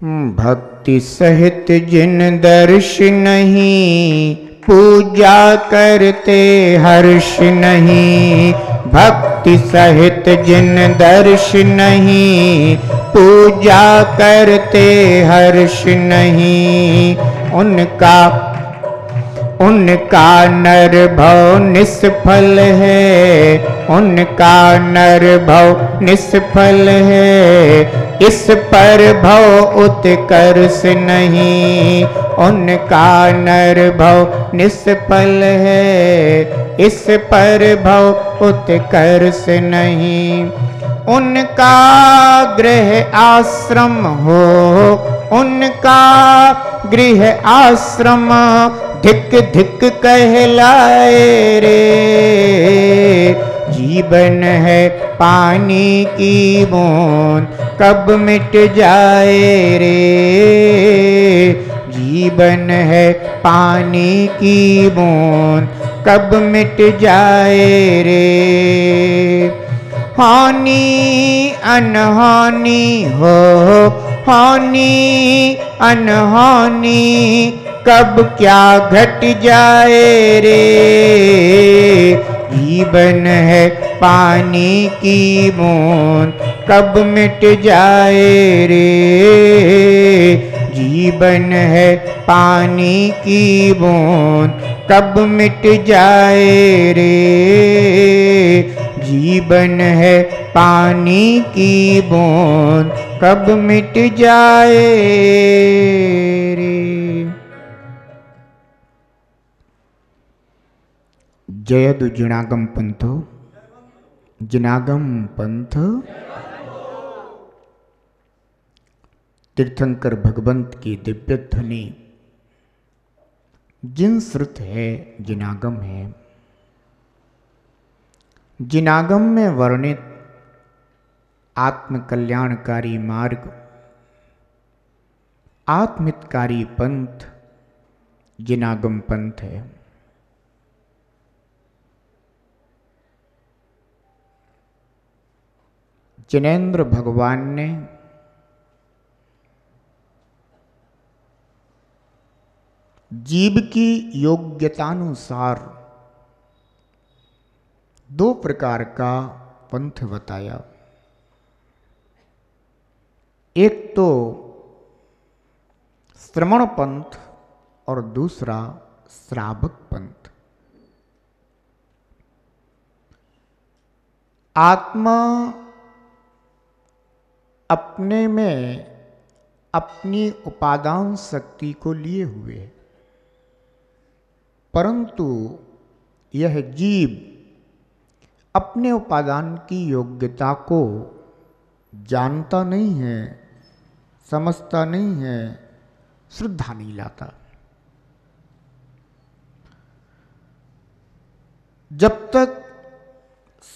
भक्ति सहित जिन दर्श नहीं, पूजा करते हर्ष नहीं। भक्ति सहित जिन दर्श नहीं, पूजा करते हर्ष नहीं। उनका नर भव निष्फल है, उनका नर भव निष्फल है। इस पर भव उत्कर्ष नहीं, उनका नर भव निष्फल है। इस पर भव उत्कर्ष नहीं। उनका गृह आश्रम हो, उनका गृह आश्रम धिक धिक कहलाए रे। जीवन है पानी की बूंद, कब मिट जाए रे। जीवन है पानी की बूंद, कब मिट जाए रे। हानि अनहानि हो, हानि अनहानि कब क्या घट जाए रे। जीवन है पानी की बूंद, कब मिट जाए रे। जीवन है पानी की बूंद, कब मिट जाए रे। जीवन है पानी की बूंद, कब मिट जाए रे। जयदु जिनागम पंथो, जिनागम पंथ। तीर्थंकर भगवंत की दिव्य ध्वनि जिन श्रुत है, जिनागम है। जिनागम में वर्णित आत्मकल्याणकारी मार्ग, आत्महितकारी पंथ जिनागम पंथ है। जिनेंद्र भगवान ने जीव की योग्यतानुसार दो प्रकार का पंथ बताया। एक तो श्रवण पंथ और दूसरा श्रावक पंथ। आत्मा अपने में अपनी उपादान शक्ति को लिए हुए है, परंतु यह जीव अपने उपादान की योग्यता को जानता नहीं है, समझता नहीं है, श्रद्धा नहीं लाता। जब तक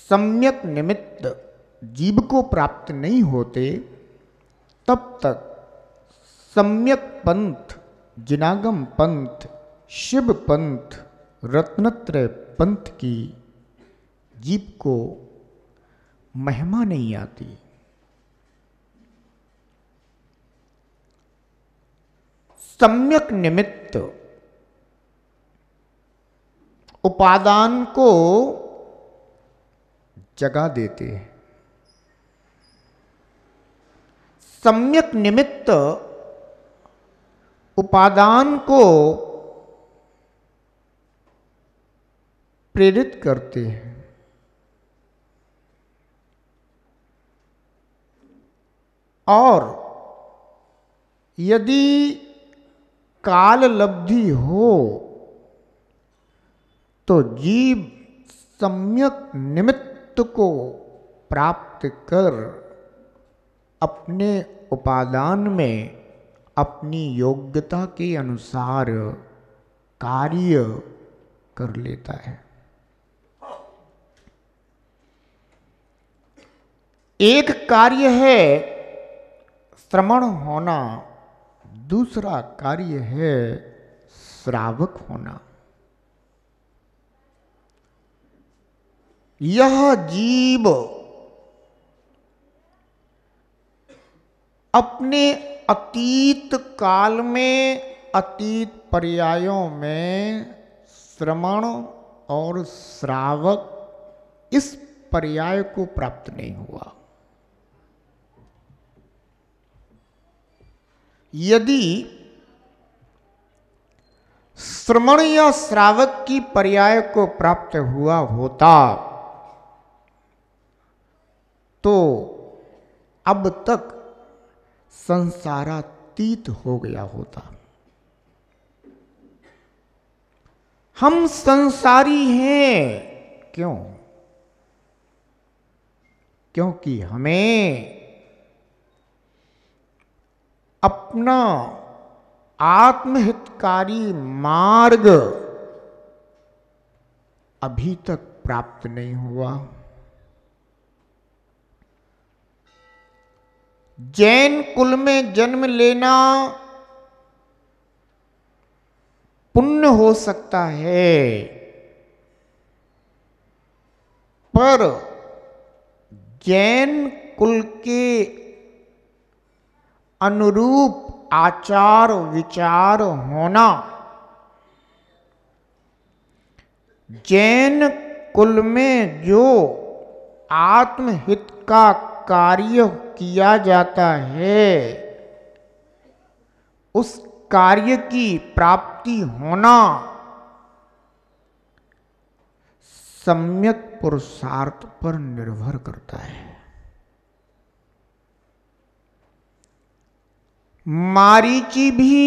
सम्यक निमित्त जीव को प्राप्त नहीं होते, तब तक सम्यक पंथ, जिनागम पंथ, शिव पंथ, रत्नत्रय पंथ की जीव को महिमा नहीं आती। सम्यक निमित्त उपादान को जगा देते हैं। सम्यक निमित्त उपादान को प्रेरित करते हैं। और यदि काल लब्धि हो तो जीव सम्यक निमित्त को प्राप्त कर अपने उपादान में अपनी योग्यता के अनुसार कार्य कर लेता है। एक कार्य है श्रवण होना, दूसरा कार्य है श्रावक होना। यह जीव अपने अतीत काल में, अतीत पर्यायों में श्रवण और श्रावक इस पर्याय को प्राप्त नहीं हुआ। यदि श्रवण या श्रावक की पर्याय को प्राप्त हुआ होता तो अब तक संसारातीत हो गया होता। हम संसारी हैं क्यों? क्योंकि हमें अपना आत्महितकारी मार्ग अभी तक प्राप्त नहीं हुआ। जैन कुल में जन्म लेना पुण्य हो सकता है, पर जैन कुल के अनुरूप आचार विचार होना, जैन कुल में जो आत्महित का कार्य किया जाता है उस कार्य की प्राप्ति होना सम्यक पुरुषार्थ पर निर्भर करता है। मारीची भी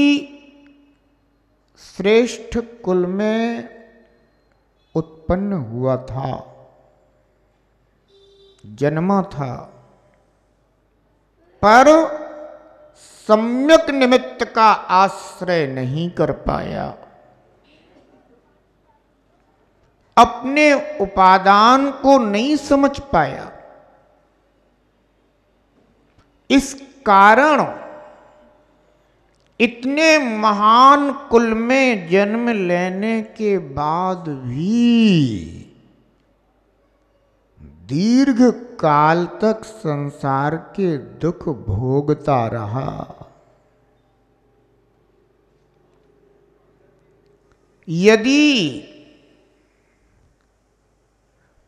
श्रेष्ठ कुल में उत्पन्न हुआ था, जन्मा था, पर सम्यक निमित्त का आश्रय नहीं कर पाया। अपने उपादान को नहीं समझ पाया। इस कारण इतने महान कुल में जन्म लेने के बाद भी दीर्घ काल तक संसार के दुख भोगता रहा। यदि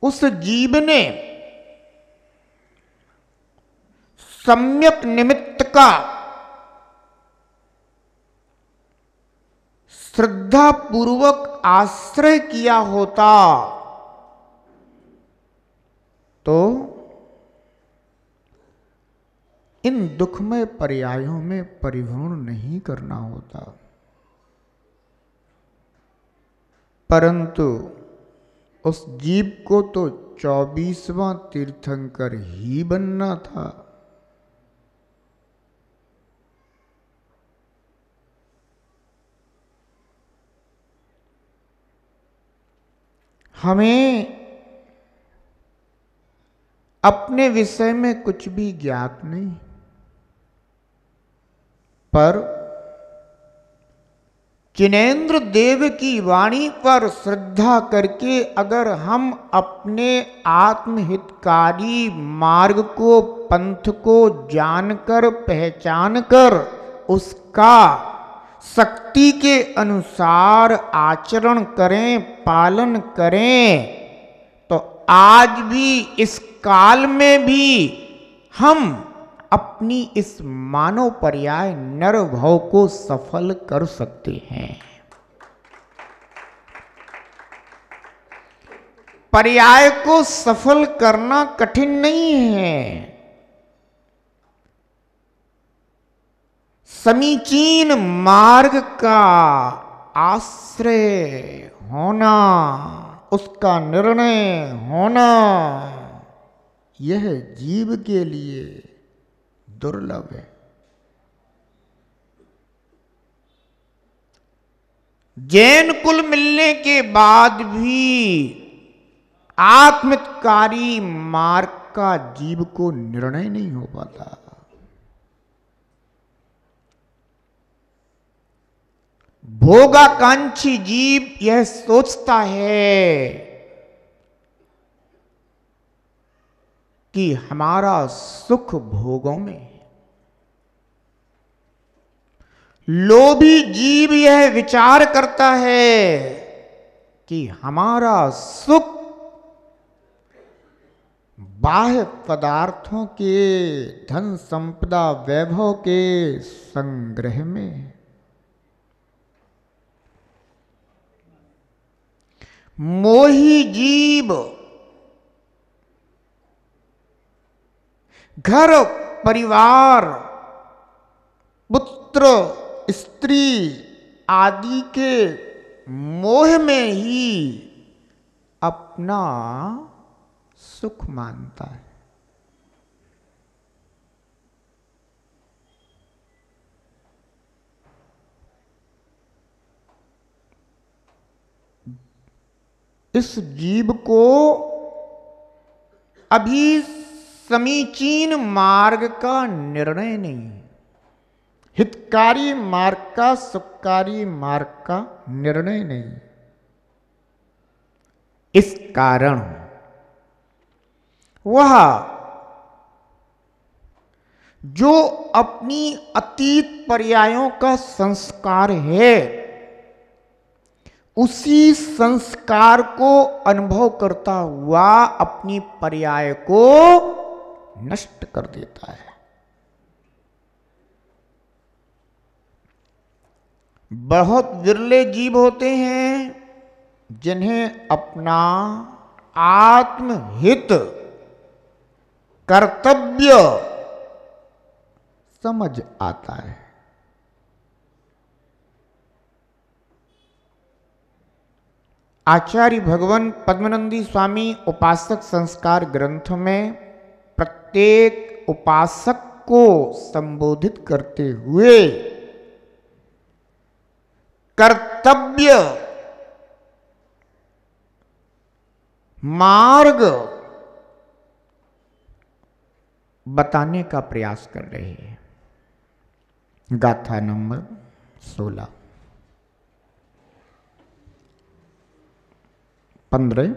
उस जीव ने सम्यक निमित्त का श्रद्धा पूर्वक आश्रय किया होता तो इन दुखमय पर्यायों में परिभ्रमण नहीं करना होता। परंतु उस जीव को तो 24वां तीर्थंकर ही बनना था। हमें अपने विषय में कुछ भी ज्ञात नहीं, पर जिनेन्द्र देव की वाणी पर श्रद्धा करके अगर हम अपने आत्महितकारी मार्ग को, पंथ को जानकर, पहचानकर उसका शक्ति के अनुसार आचरण करें, पालन करें, तो आज भी इस काल में भी हम अपनी इस मानव पर्याय नर भव को सफल कर सकते हैं। पर्याय को सफल करना कठिन नहीं है। समीचीन मार्ग का आश्रय होना, उसका निर्णय होना, यह जीव के लिए दुर्लभ है। जैन कुल मिलने के बाद भी आत्महितकारी मार्ग का जीव को निर्णय नहीं हो पाता। भोगाकांक्षी जीव यह सोचता है कि हमारा सुख भोगों में है। लोभी जीव यह विचार करता है कि हमारा सुख बाह्य पदार्थों के, धन संपदा वैभव के संग्रह में है। मोही जीव घर परिवार पुत्र स्त्री आदि के मोह में ही अपना सुख मानता है। इस जीव को अभी समीचीन मार्ग का निर्णय नहीं, हितकारी मार्ग का, सुखकारी मार्ग का निर्णय नहीं। इस कारण वह जो अपनी अतीत पर्यायों का संस्कार है, उसी संस्कार को अनुभव करता हुआ अपनी पर्याय को नष्ट कर देता है। बहुत विरले जीव होते हैं जिन्हें अपना आत्महित कर्तव्य समझ आता है। आचार्य भगवान पद्मनंदी स्वामी उपासक संस्कार ग्रंथ में प्रत्येक उपासक को संबोधित करते हुए कर्तव्य मार्ग बताने का प्रयास कर रहे हैं। गाथा नंबर 16 15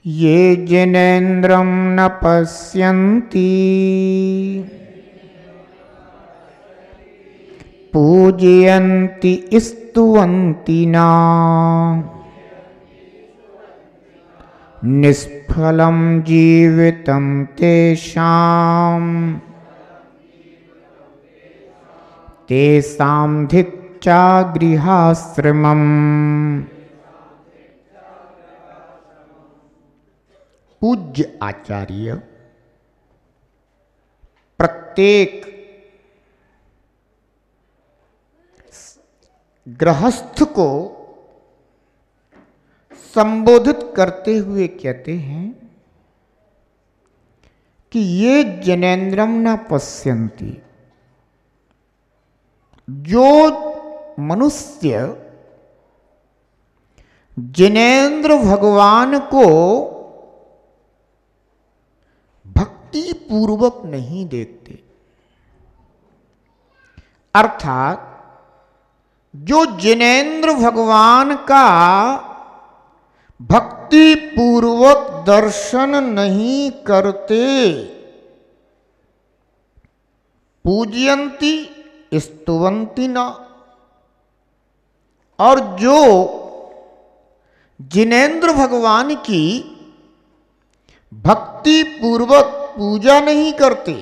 ये जिनेन्द्रं न पश्यन्ति पूजयन्ति स्तुवन्ति न निष्फलं जीवितं तेषां तेषां धिक्चा गृहाश्रमम्। पूज्य आचार्य प्रत्येक गृहस्थ को संबोधित करते हुए कहते हैं कि ये जनेन्द्रम न पश्यन्ति, जो मनुष्य जिनेन्द्र भगवान को भक्ति पूर्वक नहीं देखते, अर्थात जो जिनेन्द्र भगवान का भक्ति पूर्वक दर्शन नहीं करते, पूजयंती स्तुवंती न, और जो जिनेन्द्र भगवान की भक्ति पूर्वक पूजा नहीं करते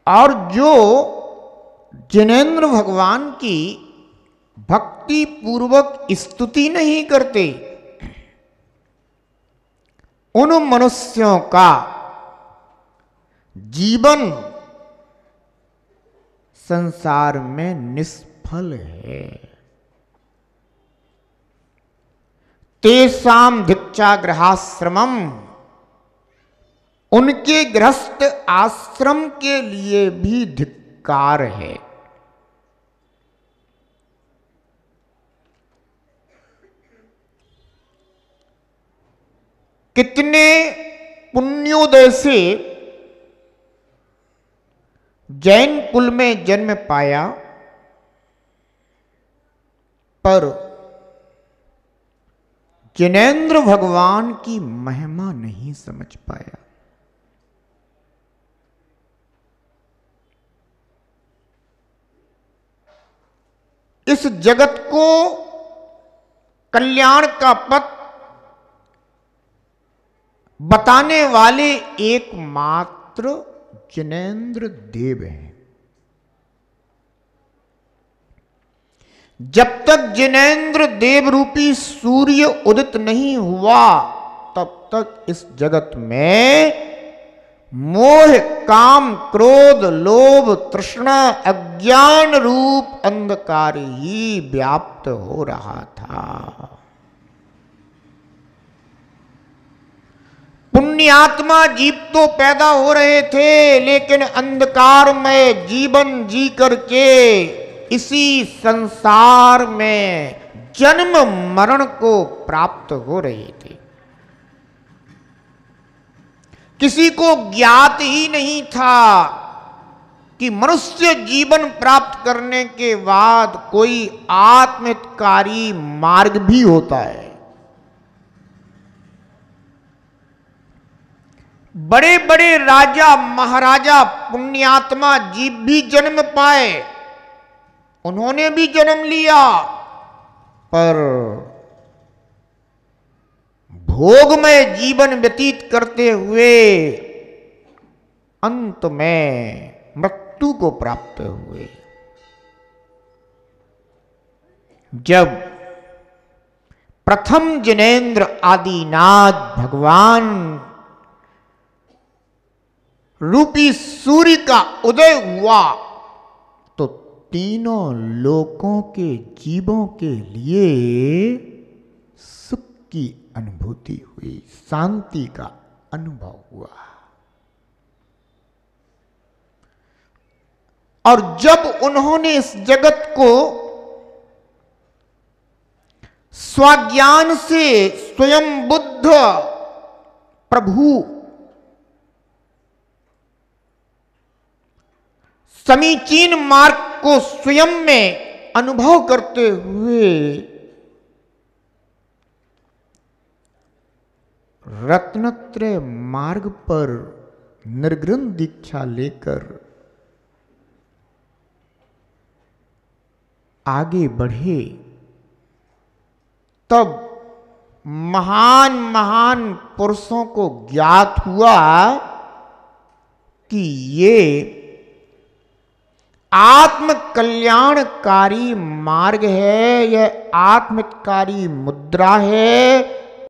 और जो जिनेन्द्र भगवान की भक्ति पूर्वक स्तुति नहीं करते, उन मनुष्यों का जीवन संसार में निष्फल है। तेषां धिक्चा गृहाश्रमम्, उनके गृहस्थ आश्रम के लिए भी धिक्कार है। कितने पुण्योदय से जैन कुल में जन्म पाया, पर जिनेंद्र भगवान की महिमा नहीं समझ पाया। इस जगत को कल्याण का पथ बताने वाले एकमात्र जिनेंद्र देव हैं। जब तक जिनेंद्र देव रूपी सूर्य उदित नहीं हुआ तब तक इस जगत में मोह, काम, क्रोध, लोभ, तृष्णा, अज्ञान रूप अंधकार ही व्याप्त हो रहा था। पुण्यात्मा जीव तो पैदा हो रहे थे, लेकिन अंधकार में जीवन जी करके इसी संसार में जन्म मरण को प्राप्त हो रहे थे। किसी को ज्ञात ही नहीं था कि मनुष्य जीवन प्राप्त करने के बाद कोई आत्महितकारी मार्ग भी होता है। बड़े बड़े राजा महाराजा पुण्यात्मा जीव भी जन्म पाए, उन्होंने भी जन्म लिया, पर भोगमय जीवन व्यतीत करते हुए अंत में मृत्यु को प्राप्त हुए। जब प्रथम जिनेंद्र आदिनाथ भगवान रूपी सूर्य का उदय हुआ तो तीनों लोकों के जीवों के लिए सुख की अनुभूति हुई, शांति का अनुभव हुआ। और जब उन्होंने इस जगत को स्वज्ञान से स्वयं बुद्ध प्रभु समीचीन मार्ग को स्वयं में अनुभव करते हुए रत्नत्रय मार्ग पर निर्ग्रंथ दीक्षा लेकर आगे बढ़े, तब महान महान पुरुषों को ज्ञात हुआ कि ये आत्म कल्याणकारी मार्ग है, यह आत्महितकारी मुद्रा है,